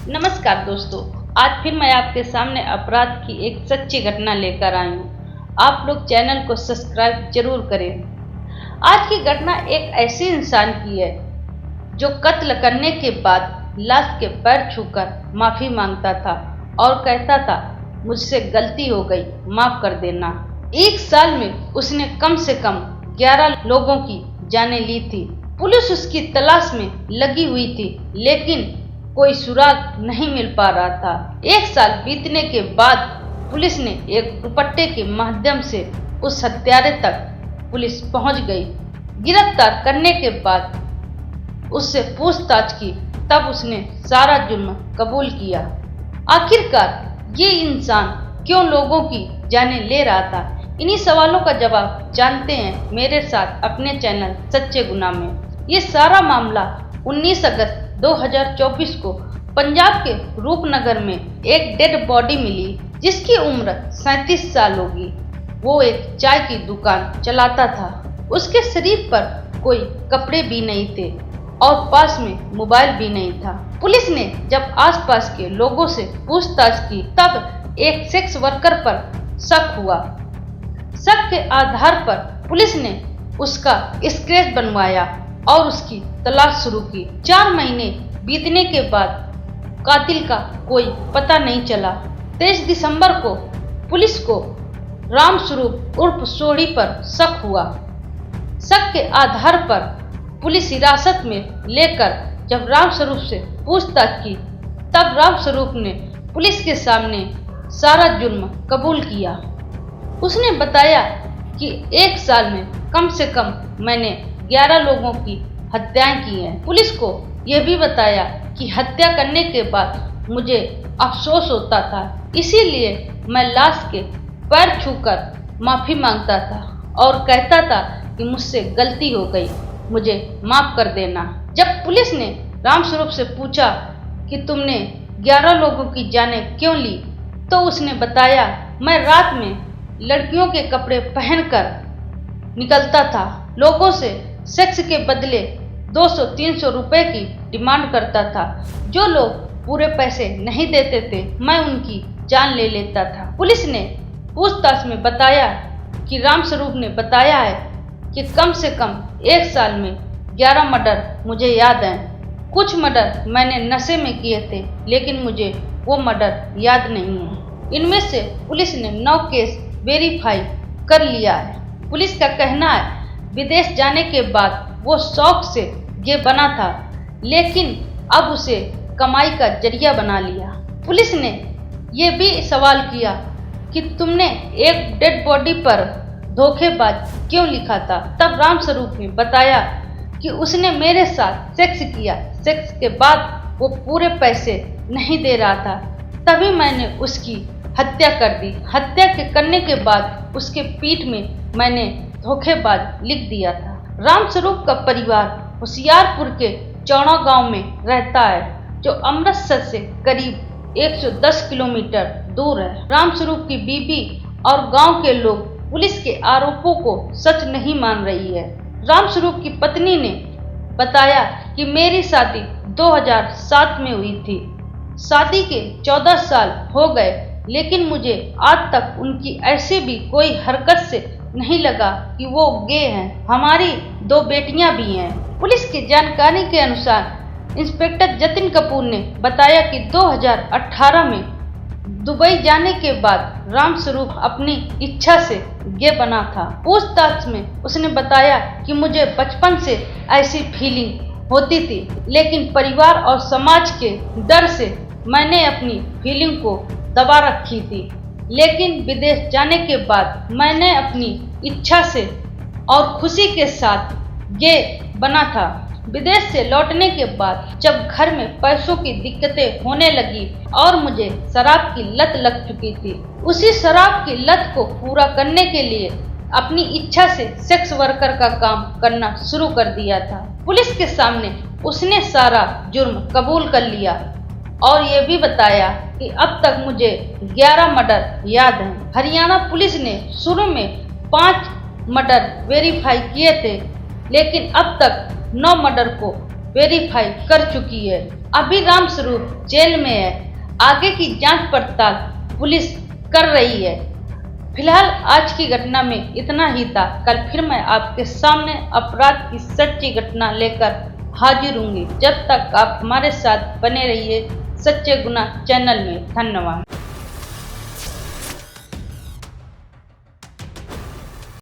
नमस्कार दोस्तों, आज फिर मैं आपके सामने अपराध की एक सच्ची घटना लेकर आई हूँ। आप लोग चैनल को सब्सक्राइब जरूर करें। आज की घटना एक ऐसे इंसान की है जो कत्ल करने के बाद लाश के पैर छूकर माफी मांगता था और कहता था, मुझसे गलती हो गई, माफ कर देना। एक साल में उसने कम से कम 11 लोगों की जानें ली थी। पुलिस उसकी तलाश में लगी हुई थी, लेकिन कोई सुराग नहीं मिल पा रहा था। एक साल बीतने के बाद पुलिस ने एक दुपट्टे के माध्यम से उस हत्यारे तक पुलिस पहुंच गई। गिरफ्तार करने के बाद उससे पूछताछ की, तब उसने सारा जुर्म कबूल किया। आखिरकार ये इंसान क्यों लोगों की जानें ले रहा था? इन्हीं सवालों का जवाब जानते हैं मेरे साथ अपने चैनल सच्चे गुनाह में। ये सारा मामला 19 अगस्त 2024 को पंजाब के रूपनगर में एक डेड बॉडी मिली, जिसकी उम्र 37 साल होगी। वो एक चाय की दुकान चलाता था। उसके शरीर पर कोई कपड़े भी नहीं थे और पास में मोबाइल भी नहीं था। पुलिस ने जब आसपास के लोगों से पूछताछ की, तब एक सेक्स वर्कर पर शक हुआ। शक के आधार पर पुलिस ने उसका स्केच बनवाया और उसकी तलाश शुरू की। 4 महीने बीतने के बाद कातिल का कोई पता नहीं चला। 23 दिसंबर को पुलिस को रामस्वरूप उर्फ सोढ़ी पर शक हुआ। शक के आधार पर पुलिस हिरासत में लेकर जब रामस्वरूप से पूछताछ की, तब रामस्वरूप ने पुलिस के सामने सारा जुर्म कबूल किया। उसने बताया कि एक साल में कम से कम मैंने 11 लोगों की हत्याएं की हैं। पुलिस को यह भी बताया कि हत्या करने के बाद मुझे अफसोस होता था, इसीलिए मैं लाश के पैर छूकर माफी मांगता था और कहता था कि मुझसे गलती हो गई, मुझे माफ कर देना। जब पुलिस ने रामस्वरूप से पूछा कि तुमने 11 लोगों की जानें क्यों ली, तो उसने बताया, मैं रात में लड़कियों के कपड़े पहनकर निकलता था, लोगों से सेक्स के बदले 200-300 रुपए की डिमांड करता था। जो लोग पूरे पैसे नहीं देते थे, मैं उनकी जान ले लेता था। पुलिस ने पूछताछ में बताया कि रामस्वरूप ने बताया है कि कम से कम एक साल में 11 मर्डर मुझे याद हैं। कुछ मर्डर मैंने नशे में किए थे, लेकिन मुझे वो मर्डर याद नहीं है। इनमें से पुलिस ने 9 केस वेरीफाई कर लिया है। पुलिस का कहना है, विदेश जाने के बाद वो शौक से ये बना था, लेकिन अब उसे कमाई का जरिया बना लिया। पुलिस ने ये भी सवाल किया कि तुमने एक डेड बॉडी पर धोखेबाज क्यों लिखा था? तब रामस्वरूप ने बताया कि उसने मेरे साथ सेक्स किया। सेक्स के बाद वो पूरे पैसे नहीं दे रहा था, तभी मैंने उसकी हत्या कर दी। हत्या के करने के बाद उसके पीठ में मैंने धोखेबाज लिख दिया था। रामस्वरूप का परिवार होशियारपुर के चौड़ा गांव में रहता है, जो अमृतसर से करीब 110 किलोमीटर दूर है। रामस्वरूप की बीवी और गांव के लोग पुलिस के आरोपों को सच नहीं मान रही है। रामस्वरूप की पत्नी ने बताया कि मेरी शादी 2007 में हुई थी। शादी के 14 साल हो गए, लेकिन मुझे आज तक उनकी ऐसे भी कोई हरकत से नहीं लगा कि वो गे हैं। हमारी 2 बेटियां भी हैं। पुलिस की जानकारी के अनुसार इंस्पेक्टर जतिन कपूर ने बताया कि 2018 में दुबई जाने के बाद रामस्वरूप अपनी इच्छा से गे बना था। पूछताछ में उसने बताया कि मुझे बचपन से ऐसी फीलिंग होती थी, लेकिन परिवार और समाज के डर से मैंने अपनी फीलिंग को दबा रखी थी। लेकिन विदेश जाने के बाद मैंने अपनी इच्छा से और खुशी के साथ गे बना था। विदेश से लौटने के बाद जब घर में पैसों की दिक्कतें होने लगी और मुझे शराब की लत लग चुकी थी, उसी शराब की लत को पूरा करने के लिए अपनी इच्छा से सेक्स वर्कर का काम करना शुरू कर दिया था। पुलिस के सामने उसने सारा जुर्म कबूल कर लिया और ये भी बताया कि अब तक मुझे 11 मर्डर याद हैं। हरियाणा पुलिस ने शुरू में 5 मर्डर वेरीफाई किए थे, लेकिन अब तक 9 मर्डर को वेरीफाई कर चुकी है। अभी रामस्वरूप जेल में है। आगे की जांच पड़ताल पुलिस कर रही है। फिलहाल आज की घटना में इतना ही था। कल फिर मैं आपके सामने अपराध की सच्ची घटना लेकर हाजिर होंगी। जब तक आप हमारे साथ बने रहिए सच्चे गुना चैनल में। धन्यवाद।